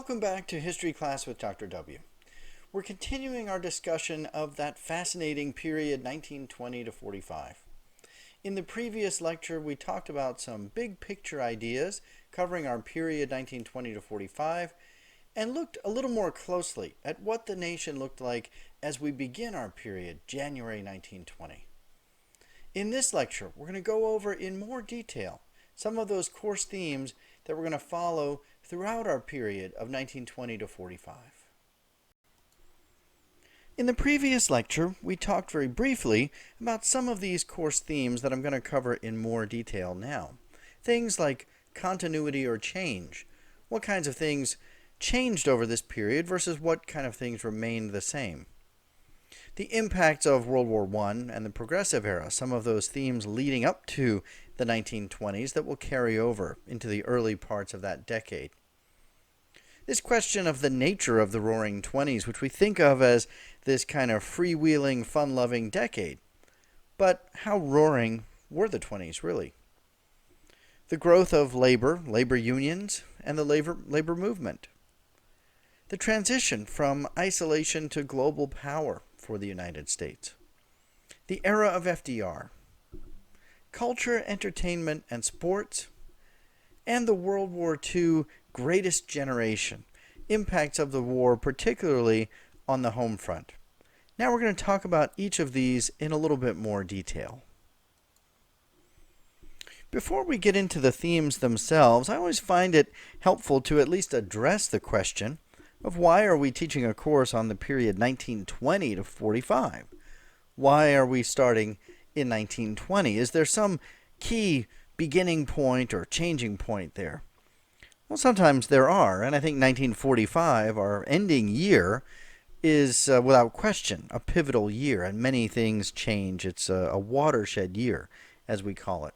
Welcome back to History Class with Dr. W. We're continuing our discussion of that fascinating period 1920 to 45. In the previous lecture, we talked about some big picture ideas covering our period 1920 to 45 and looked a little more closely at what the nation looked like as we begin our period, January 1920. In this lecture, we're going to go over in more detail some of those course themes that we're going to follow throughout our period of 1920 to 45. In the previous lecture, we talked very briefly about some of these course themes that I'm going to cover in more detail now. Things like continuity or change. What kinds of things changed over this period versus what kind of things remained the same? The impacts of World War I and the Progressive Era, some of those themes leading up to the 1920s that will carry over into the early parts of that decade. This question of the nature of the Roaring Twenties, which we think of as this kind of freewheeling, fun-loving decade. But how roaring were the 20s really? The growth of labor unions, and the labor movement. The transition from isolation to global power for the United States. The era of FDR. Culture, entertainment, and sports. And the World War II greatest generation. Impacts of the war, particularly on the home front. Now we're going to talk about each of these in a little bit more detail. Before we get into the themes themselves, I always find it helpful to at least address the question of why are we teaching a course on the period 1920 to 45? Why are we starting in 1920? Is there some key beginning point or changing point there? Well, sometimes there are, and I think 1945, our ending year, is without question a pivotal year, and many things change. It's a watershed year, as we call it.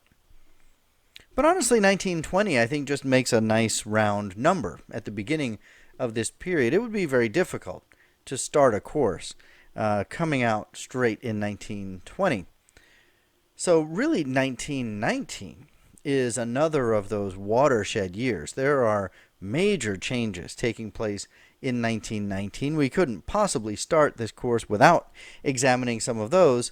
But honestly, 1920, I think, just makes a nice round number at the beginning of this period. It would be very difficult to start a course coming out straight in 1920. So really, 1919 is another of those watershed years. There are major changes taking place in 1919. We couldn't possibly start this course without examining some of those.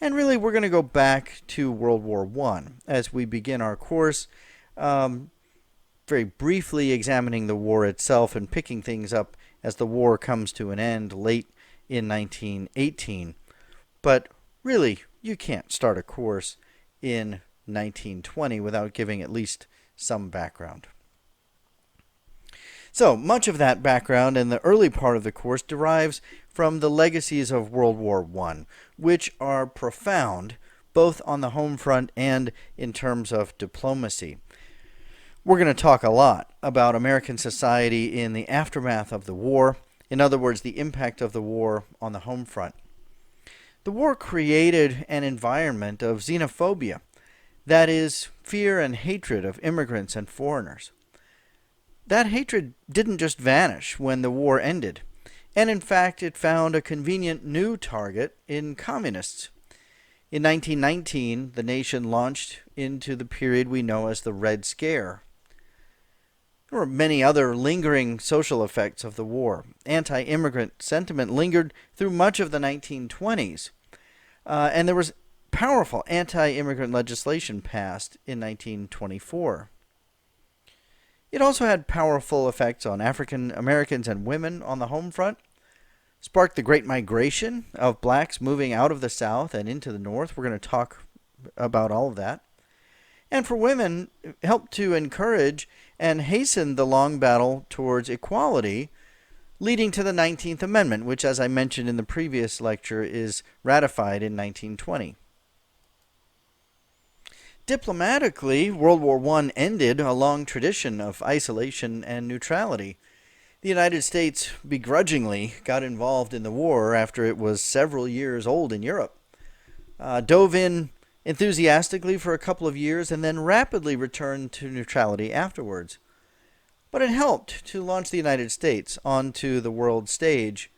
And really, we're going to go back to World War I as we begin our course, very briefly examining the war itself and picking things up as the war comes to an end late in 1918. But really, you can't start a course in 1920 without giving at least some background. So much of that background in the early part of the course derives from the legacies of World War I, which are profound both on the home front and in terms of diplomacy. We're going to talk a lot about American society in the aftermath of the war. In other words, the impact of the war on the home front. The war created an environment of xenophobia, that is, fear and hatred of immigrants and foreigners. That hatred didn't just vanish when the war ended, and in fact it found a convenient new target in communists. In 1919, the nation launched into the period we know as the Red Scare. There were many other lingering social effects of the war. Anti-immigrant sentiment lingered through much of the 1920s, and there was powerful anti-immigrant legislation passed in 1924. It also had powerful effects on African Americans and women on the home front, sparked the Great Migration of blacks moving out of the South and into the North. We're going to talk about all of that. And for women, it helped to encourage and hasten the long battle towards equality, leading to the 19th Amendment, which, as I mentioned in the previous lecture, is ratified in 1920. Diplomatically, World War I ended a long tradition of isolation and neutrality. The United States begrudgingly got involved in the war after it was several years old in Europe, dove in enthusiastically for a couple of years, and then rapidly returned to neutrality afterwards. But it helped to launch the United States onto the world stage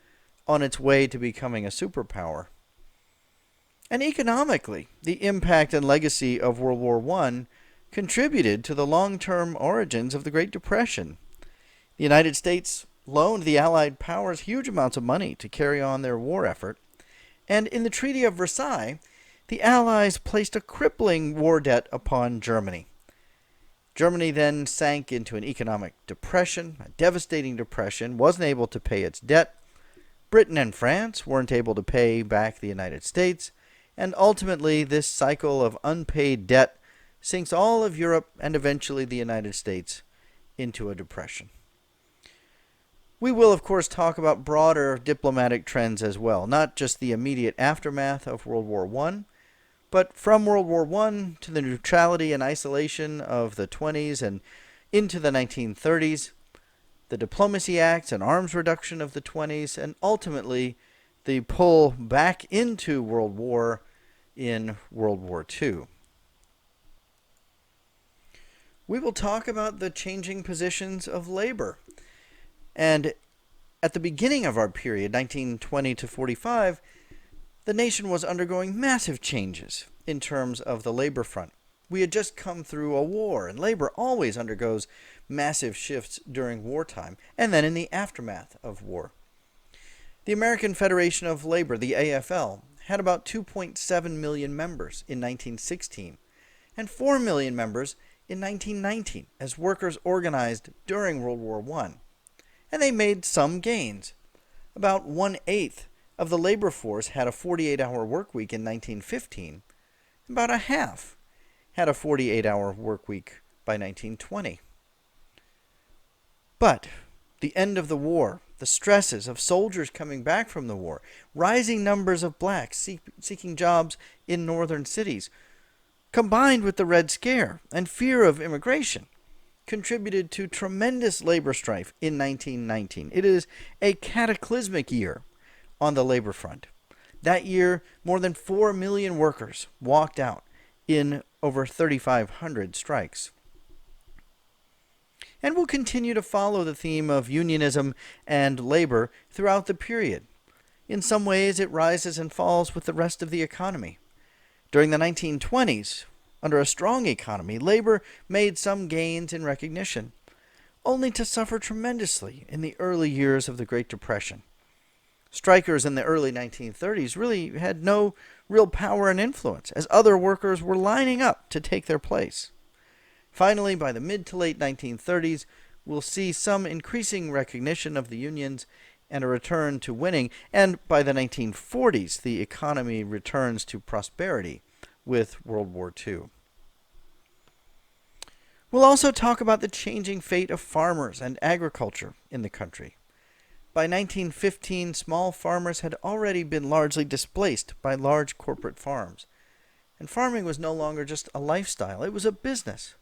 on its way to becoming a superpower. And economically, the impact and legacy of World War I contributed to the long-term origins of the Great Depression. The United States loaned the Allied powers huge amounts of money to carry on their war effort, and in the Treaty of Versailles, the Allies placed a crippling war debt upon Germany. Germany then sank into an economic depression, a devastating depression, wasn't able to pay its debt. Britain and France weren't able to pay back the United States, and ultimately this cycle of unpaid debt sinks all of Europe and eventually the United States into a depression. We will, of course, talk about broader diplomatic trends as well, not just the immediate aftermath of World War I, but from World War I to the neutrality and isolation of the 20s and into the 1930s, the Diplomacy Acts and arms reduction of the 20s, and ultimately the pull back into World War in World War II. We will talk about the changing positions of labor. And at the beginning of our period, 1920 to 45, the nation was undergoing massive changes in terms of the labor front. We had just come through a war, and labor always undergoes massive shifts during wartime and then in the aftermath of war. The American Federation of Labor, the AFL, had about 2.7 million members in 1916 and 4 million members in 1919 as workers organized during World War I. And they made some gains. About 1/8 of the labor force had a 48-hour work week in 1915. About a half had a 48-hour work week by 1920. But the end of the war, the stresses of soldiers coming back from the war, rising numbers of blacks seeking jobs in northern cities, combined with the Red Scare and fear of immigration, contributed to tremendous labor strife in 1919. It is a cataclysmic year on the labor front. That year, more than 4 million workers walked out in over 3,500 strikes. And we'll continue to follow the theme of unionism and labor throughout the period. In some ways, it rises and falls with the rest of the economy. During the 1920s, under a strong economy, labor made some gains in recognition, only to suffer tremendously in the early years of the Great Depression. Strikers in the early 1930s really had no real power and influence, as other workers were lining up to take their place. Finally, by the mid to late 1930s, we'll see some increasing recognition of the unions and a return to winning, and by the 1940s, the economy returns to prosperity with World War II. We'll also talk about the changing fate of farmers and agriculture in the country. By 1915, small farmers had already been largely displaced by large corporate farms, and farming was no longer just a lifestyle, it was a business.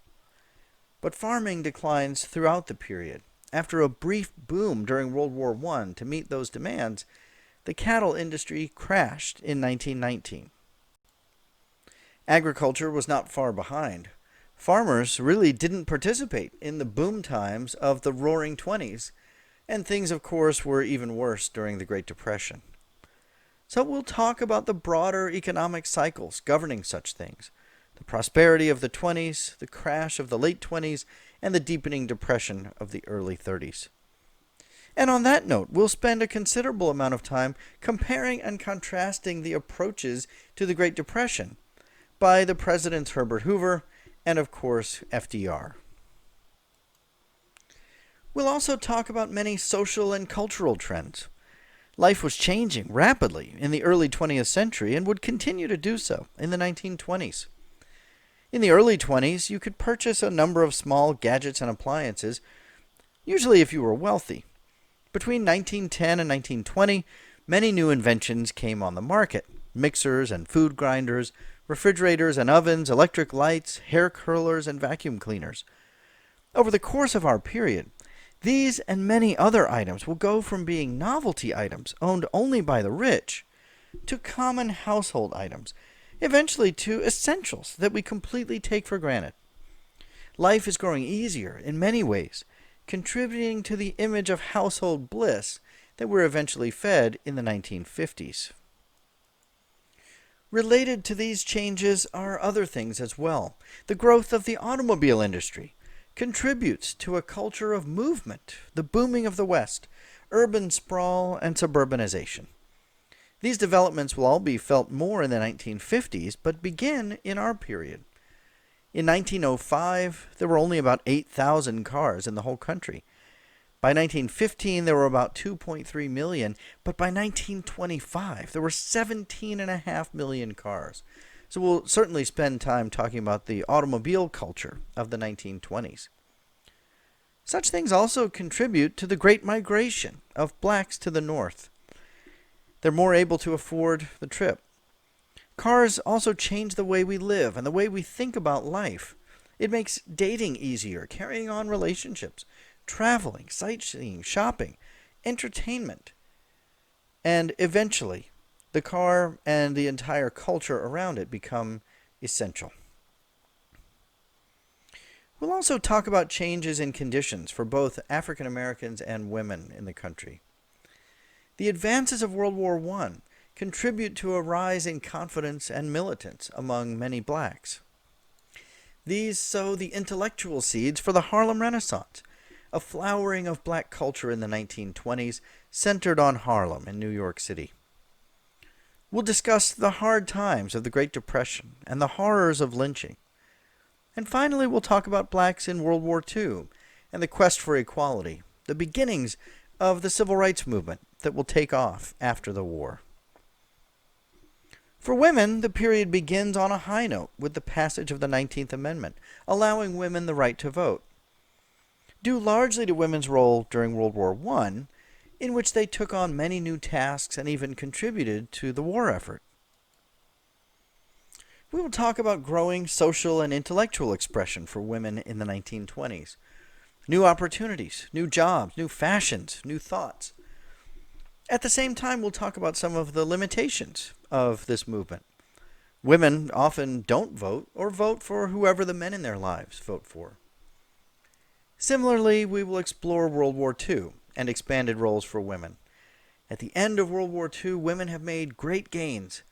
But farming declines throughout the period. After a brief boom during World War I to meet those demands, the cattle industry crashed in 1919. Agriculture was not far behind. Farmers really didn't participate in the boom times of the Roaring '20s, and things, of course, were even worse during the Great Depression. So we'll talk about the broader economic cycles governing such things, the prosperity of the '20s, the crash of the late '20s, and the deepening depression of the early '30s. And on that note, we'll spend a considerable amount of time comparing and contrasting the approaches to the Great Depression by the presidents Herbert Hoover and, of course, FDR. We'll also talk about many social and cultural trends. Life was changing rapidly in the early 20th century and would continue to do so in the 1920s. In the early 20s, you could purchase a number of small gadgets and appliances, usually if you were wealthy. Between 1910 and 1920, many new inventions came on the market: mixers and food grinders, refrigerators and ovens, electric lights, hair curlers, and vacuum cleaners. Over the course of our period, these and many other items will go from being novelty items owned only by the rich to common household items, eventually to essentials that we completely take for granted. Life is growing easier in many ways, contributing to the image of household bliss that we're eventually fed in the 1950s. Related to these changes are other things as well. The growth of the automobile industry contributes to a culture of movement, the booming of the West, urban sprawl, and suburbanization. These developments will all be felt more in the 1950s, but begin in our period. In 1905, there were only about 8,000 cars in the whole country. By 1915, there were about 2.3 million, but by 1925, there were 17.5 million cars. So we'll certainly spend time talking about the automobile culture of the 1920s. Such things also contribute to the Great Migration of blacks to the north. They're more able to afford the trip. Cars also change the way we live and the way we think about life. It makes dating easier, carrying on relationships, traveling, sightseeing, shopping, entertainment. And eventually, the car and the entire culture around it become essential. We'll also talk about changes in conditions for both African Americans and women in the country. The advances of World War I contribute to a rise in confidence and militance among many blacks. These sow the intellectual seeds for the Harlem Renaissance, a flowering of black culture in the 1920s centered on Harlem in New York City. We'll discuss the hard times of the Great Depression and the horrors of lynching. And finally, we'll talk about blacks in World War II and the quest for equality, the beginnings of the civil rights movement that will take off after the war. For women, the period begins on a high note with the passage of the 19th Amendment, allowing women the right to vote. Due largely to women's role during World War I, in which they took on many new tasks and even contributed to the war effort. We will talk about growing social and intellectual expression for women in the 1920s. New opportunities, new jobs, new fashions, new thoughts. At the same time, we'll talk about some of the limitations of this movement. Women often don't vote or vote for whoever the men in their lives vote for. Similarly, we will explore World War II and expanded roles for women. At the end of World War II, women have made great gains,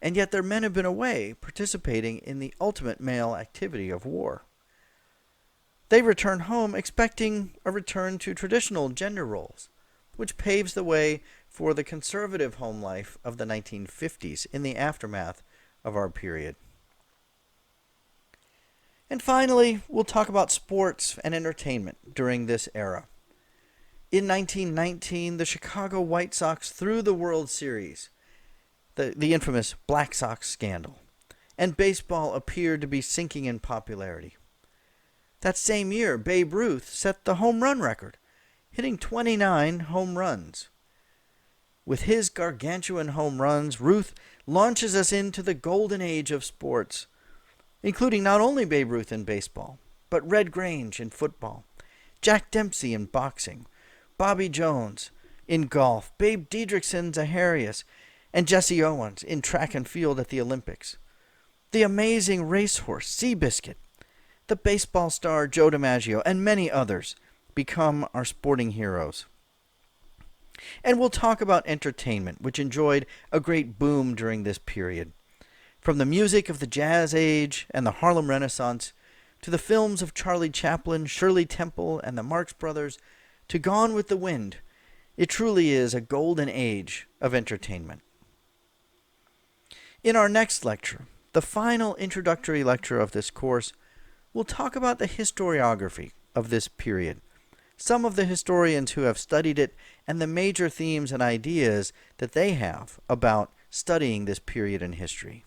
and yet their men have been away participating in the ultimate male activity of war. They return home expecting a return to traditional gender roles, which paves the way for the conservative home life of the 1950s in the aftermath of our period. And finally, we'll talk about sports and entertainment during this era. In 1919, the Chicago White Sox threw the World Series, the infamous Black Sox scandal, and baseball appeared to be sinking in popularity. That same year, Babe Ruth set the home run record, hitting 29 home runs. With his gargantuan home runs, Ruth launches us into the golden age of sports, including not only Babe Ruth in baseball, but Red Grange in football, Jack Dempsey in boxing, Bobby Jones in golf, Babe Didrikson Zaharias, and Jesse Owens in track and field at the Olympics, the amazing racehorse Seabiscuit, the baseball star Joe DiMaggio, and many others become our sporting heroes. And we'll talk about entertainment, which enjoyed a great boom during this period. From the music of the Jazz Age and the Harlem Renaissance, to the films of Charlie Chaplin, Shirley Temple, and the Marx Brothers, to Gone with the Wind, it truly is a golden age of entertainment. In our next lecture, the final introductory lecture of this course, we'll talk about the historiography of this period, some of the historians who have studied it, and the major themes and ideas that they have about studying this period in history.